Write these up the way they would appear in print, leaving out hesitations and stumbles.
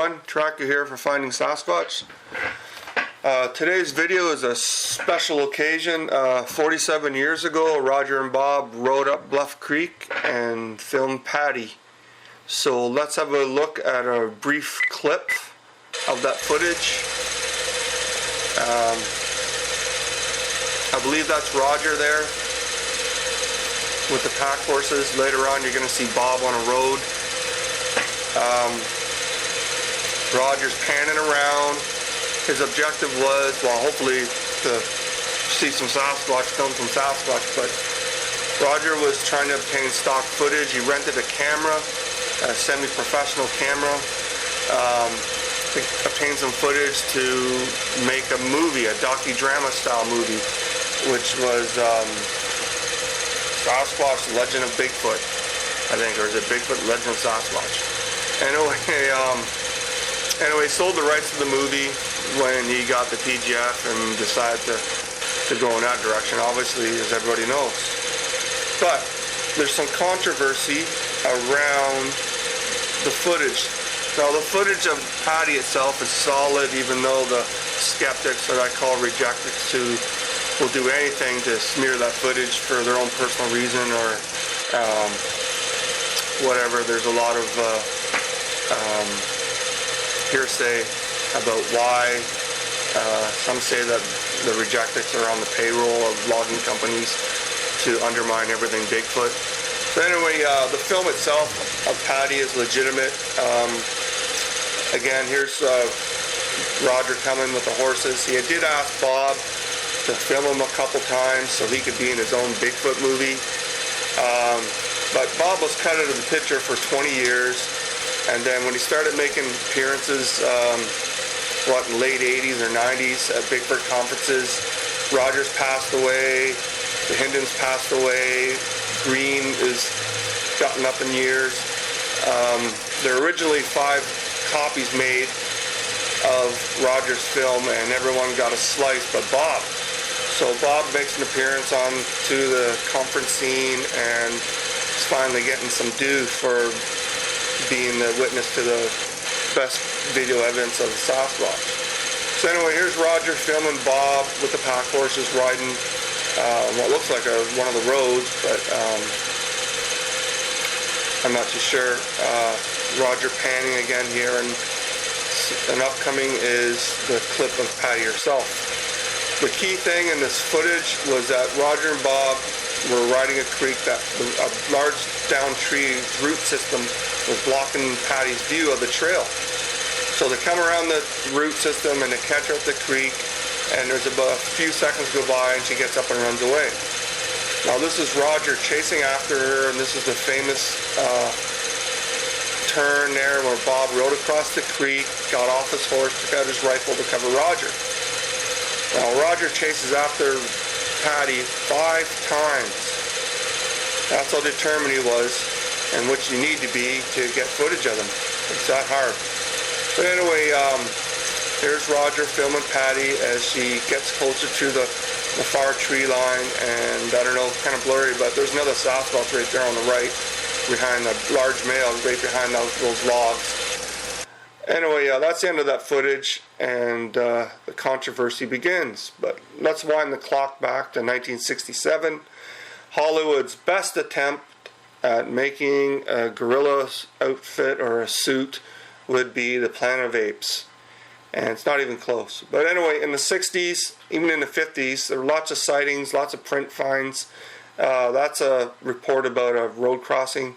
everyone, Tracker here for Finding Sasquatch. Today's video is a special occasion. 47 years ago, Roger and Bob rode up Bluff Creek and filmed Patty. So let's have a look at a brief clip of that footage. I believe that's Roger there with the pack horses. Later on you're going to see Bob on a road. Roger's panning around. His objective was, well, hopefully to see some Sasquatch, film some Sasquatch, but Roger was trying to obtain stock footage. He rented a camera, a semi-professional camera, to obtain some footage to make a movie, a docudrama style movie, which was Sasquatch Legend of Bigfoot, I think, or is it Bigfoot Legend of Sasquatch? Anyway, sold the rights to the movie when he got the PGF and decided to go in that direction, obviously, as everybody knows. But there's some controversy around the footage. Now, the footage of Patty itself is solid, even though the skeptics, that I call rejectics, who will do anything to smear that footage for their own personal reason or whatever. There's a lot of hearsay about why. Some say that the rejectics are on the payroll of logging companies to undermine everything Bigfoot. But anyway, the film itself of Patty is legitimate. Again, here's Roger coming with the horses. He did ask Bob to film him a couple times so he could be in his own Bigfoot movie. But Bob was cut out of the picture for 20 years. And then when he started making appearances, in late 80s or 90s at Bigfoot conferences, Rogers passed away, the Hindens passed away, Green is gotten up in years. There are originally 5 copies made of Roger's film, and everyone got a slice but Bob. So Bob makes an appearance on to the conference scene and is finally getting some due for being the witness to the best video evidence of the Sasquatch. So anyway, here's Roger filming Bob with the pack horses riding what looks like one of the roads, but I'm not too sure. Roger panning again here, and upcoming is the clip of Patty herself. The key thing in this footage was that Roger and Bob were riding a creek that a large down tree root system was blocking Patty's view of the trail. So they come around the root system and they catch her at the creek, and there's about a few seconds go by and she gets up and runs away. Now this is Roger chasing after her, and this is the famous turn there where Bob rode across the creek, got off his horse, took out his rifle to cover Roger. Now Roger chases after Patty 5 times. That's how determined he was, and which you need to be to get footage of them. It's that hard. But anyway, here's Roger filming Patty as she gets closer to the far tree line, and I don't know, it's kind of blurry, but there's another Sasquatch right there on the right, behind the large male, right behind those logs. Anyway, that's the end of that footage, and the controversy begins. But let's wind the clock back to 1967. Hollywood's best attempt at making a gorilla outfit or a suit would be the Planet of Apes. And it's not even close. But anyway, in the 60s, even in the 50s, there were lots of sightings, lots of print finds. That's a report about a road crossing.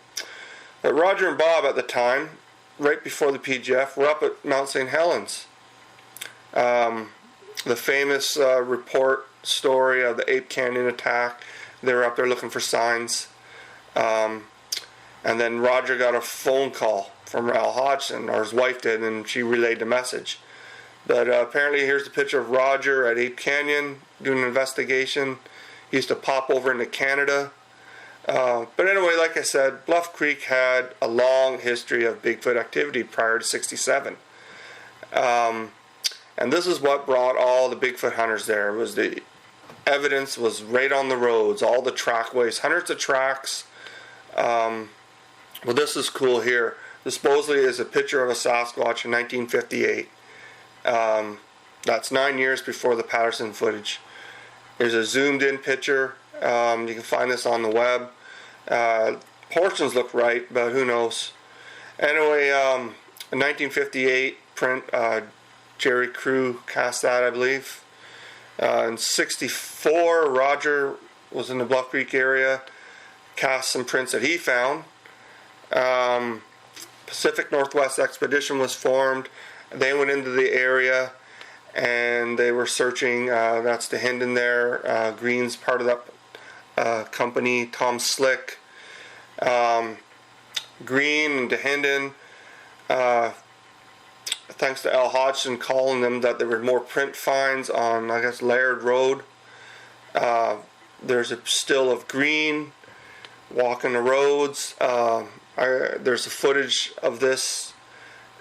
But Roger and Bob at the time, right before the PGF, were up at Mount St. Helens. The famous report story of the Ape Canyon attack. They were up there looking for signs. And then Roger got a phone call from Al Hodgson, or his wife did, and she relayed the message. But apparently here's the picture of Roger at Ape Canyon doing an investigation. He used to pop over into Canada. But anyway, like I said, Bluff Creek had a long history of Bigfoot activity prior to 67. And this is what brought all the Bigfoot hunters there. It was the evidence was right on the roads, all the trackways, hundreds of tracks. Well, this is cool here. supposedly is a picture of a Sasquatch in 1958. That's 9 years before the Patterson footage. There's a zoomed in picture. You can find this on the web. Portions look right, but who knows. Anyway, in 1958 print, Jerry Crew cast that, I believe. In 64, Roger was in the Bluff Creek area, cast some prints that he found. Pacific Northwest Expedition was formed. They went into the area and they were searching. That's the Hinden there. Green's part of that company. Tom Slick, Green, and Hinden. Thanks to Al Hodgson calling them that there were more print finds on, I guess, Laird Road. There's a still of Green walking the roads. There's a footage of this,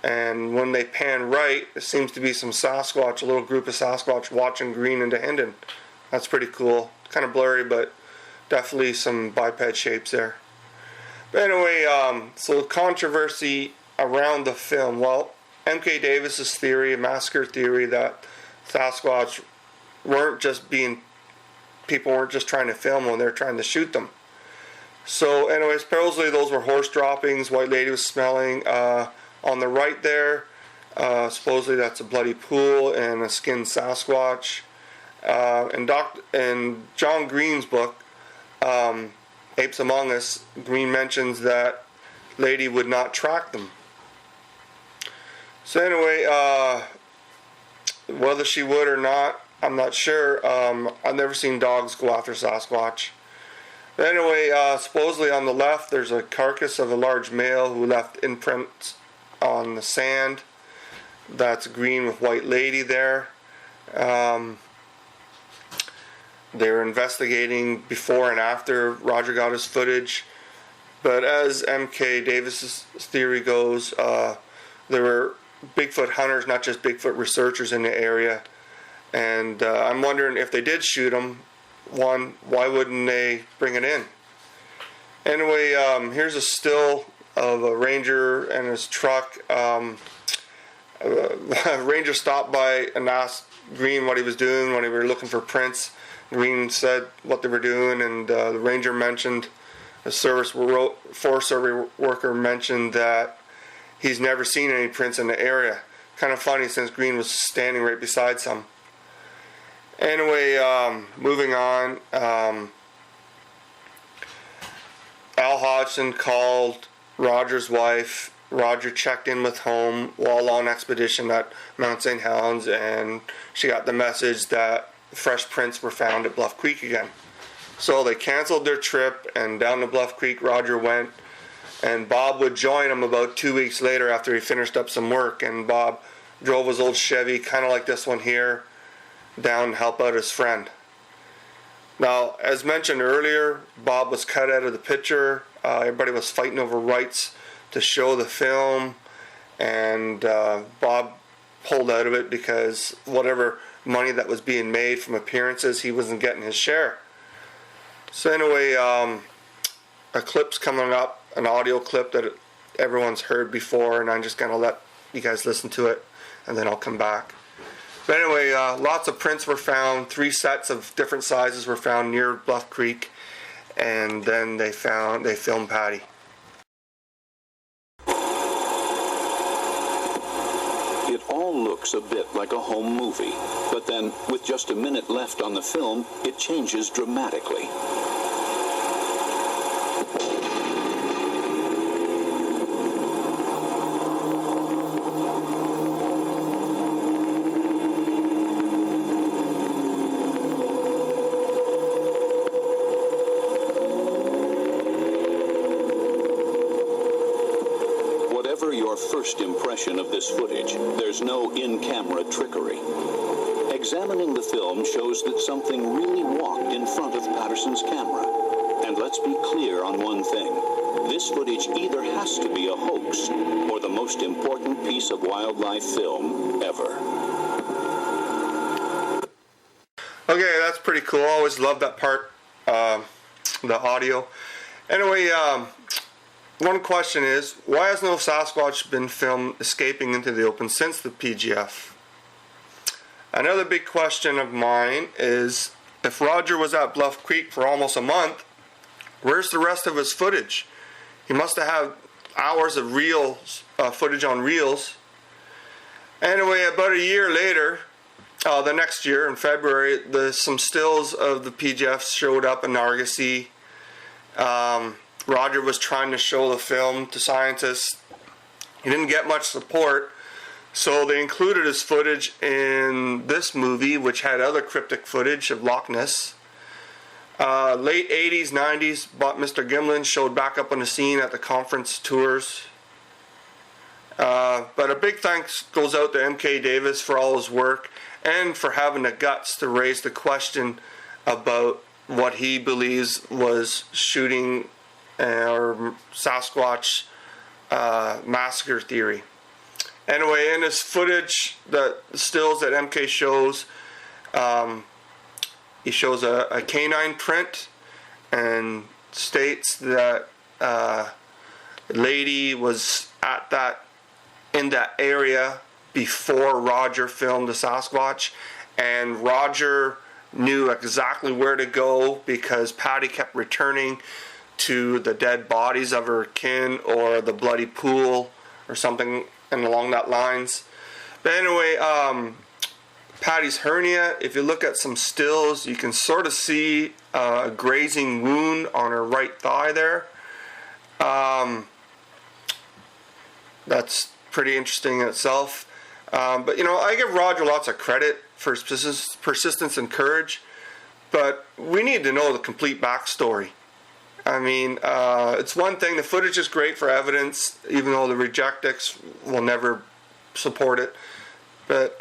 and when they pan right, it seems to be some Sasquatch, a little group of Sasquatch watching Green into Hinden. That's pretty cool. Kind of blurry, but definitely some biped shapes there. But anyway, so controversy around the film. Well, M.K. Davis's theory, a massacre theory, that Sasquatch people weren't just trying to film them, they were trying to shoot them. So anyways, supposedly those were horse droppings. White lady was smelling. On the right there, supposedly that's a bloody pool and a skinned Sasquatch. In John Green's book, Apes Among Us, Green mentions that lady would not track them. So anyway, whether she would or not, I'm not sure. I've never seen dogs go after Sasquatch. But anyway, supposedly on the left, there's a carcass of a large male who left imprints on the sand. That's Green with white lady there. They were investigating before and after Roger got his footage. But as M.K. Davis's theory goes, there were Bigfoot hunters, not just Bigfoot researchers in the area. And I'm wondering if they did shoot him, one, why wouldn't they bring it in? Anyway, here's a still of a ranger and his truck. A ranger stopped by and asked Green what he was doing when they were looking for prints. Green said what they were doing, and the ranger mentioned, the Forest Service worker mentioned that he's never seen any prints in the area. Kind of funny since Green was standing right beside some. Anyway, moving on. Al Hodgson called Roger's wife. Roger checked in with home while on expedition at Mount St. Helens, and she got the message that fresh prints were found at Bluff Creek again. So they canceled their trip, and down to Bluff Creek Roger went, and Bob would join him about 2 weeks later after he finished up some work, and Bob drove his old Chevy, kind of like this one here, down to help out his friend. Now, as mentioned earlier, Bob was cut out of the picture. Everybody was fighting over rights to show the film, and Bob pulled out of it because whatever money that was being made from appearances, he wasn't getting his share. So anyway, a clip's coming up, an audio clip that everyone's heard before, and I'm just going to let you guys listen to it, and then I'll come back. But anyway, lots of prints were found. 3 sets of different sizes were found near Bluff Creek, and then they filmed Patty. It all looks a bit like a home movie, but then, with just a minute left on the film, it changes dramatically. First impression of this footage, there's no in-camera trickery. Examining the film shows that something really walked in front of Patterson's camera. And let's be clear on one thing. This footage either has to be a hoax or the most important piece of wildlife film ever. Okay, that's pretty cool. I always loved that part, the audio. Anyway, one question is, why has no Sasquatch been filmed escaping into the open since the PGF? Another big question of mine is, if Roger was at Bluff Creek for almost a month, where's the rest of his footage? He must have had hours of reels, footage on reels. Anyway, about a year later, the next year in February, some stills of the PGF showed up in Argosy. Roger was trying to show the film to scientists. He didn't get much support, so they included his footage in this movie, which had other cryptic footage of Loch Ness. Late 80s, 90s, Mr. Gimlin showed back up on the scene at the conference tours. But a big thanks goes out to M.K. Davis for all his work and for having the guts to raise the question about what he believes was shooting or Sasquatch massacre theory. Anyway, in his footage, the stills that MK shows, he shows a canine print and states that the lady was in that area before Roger filmed the Sasquatch, and Roger knew exactly where to go because Patty kept returning to the dead bodies of her kin or the bloody pool or something and along that lines. But anyway, Patty's hernia, if you look at some stills, you can sort of see a grazing wound on her right thigh there. That's pretty interesting in itself. But, you know, I give Roger lots of credit for his persistence and courage, but we need to know the complete backstory. I mean, it's one thing, the footage is great for evidence, even though the rejectics will never support it. But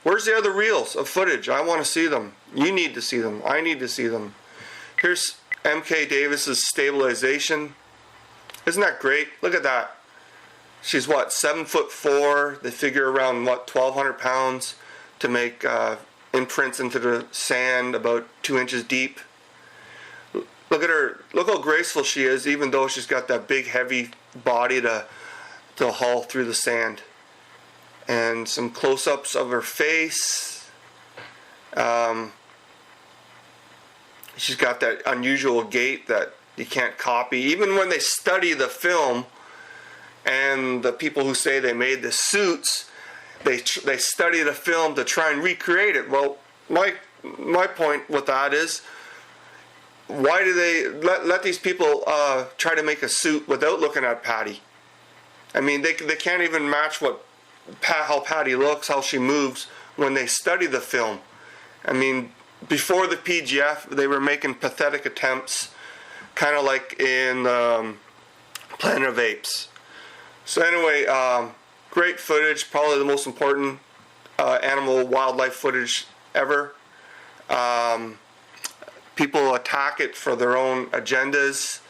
where's the other reels of footage? I want to see them. You need to see them. I need to see them. Here's M.K. Davis's stabilization. Isn't that great? Look at that. She's what, 7'4". They figure around what, 1,200 pounds to make imprints into the sand about 2 inches deep. Look at her. Look how graceful she is, even though she's got that big, heavy body to haul through the sand. And some close-ups of her face. She's got that unusual gait that you can't copy. Even when they study the film, and the people who say they made the suits, they study the film to try and recreate it. Well, my point with that is, why do they let these people try to make a suit without looking at Patty? I mean, they can't even match how Patty looks, how she moves when they study the film. I mean, before the PGF, they were making pathetic attempts, kind of like in Planet of Apes. So anyway, great footage, probably the most important animal wildlife footage ever. People attack it for their own agendas.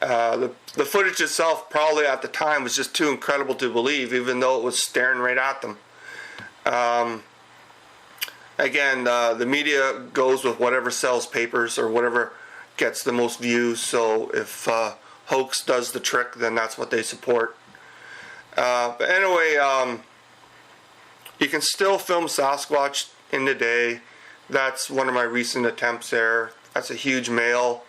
The footage itself probably at the time was just too incredible to believe, even though it was staring right at them. Again, the media goes with whatever sells papers or whatever gets the most views. So if hoax does the trick, then that's what they support. But anyway, you can still film Sasquatch in the day. That's one of my recent attempts there. That's a huge male.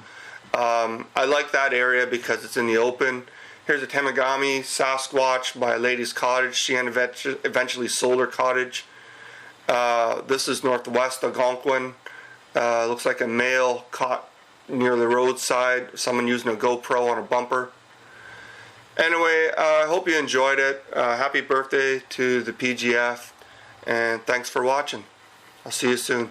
I like that area because it's in the open. Here's a Temagami Sasquatch by a lady's cottage. She eventually sold her cottage. This is northwest Algonquin. Looks like a male caught near the roadside. Someone using a GoPro on a bumper. Anyway, I hope you enjoyed it. Happy birthday to the PGF, and thanks for watching. I'll see you soon.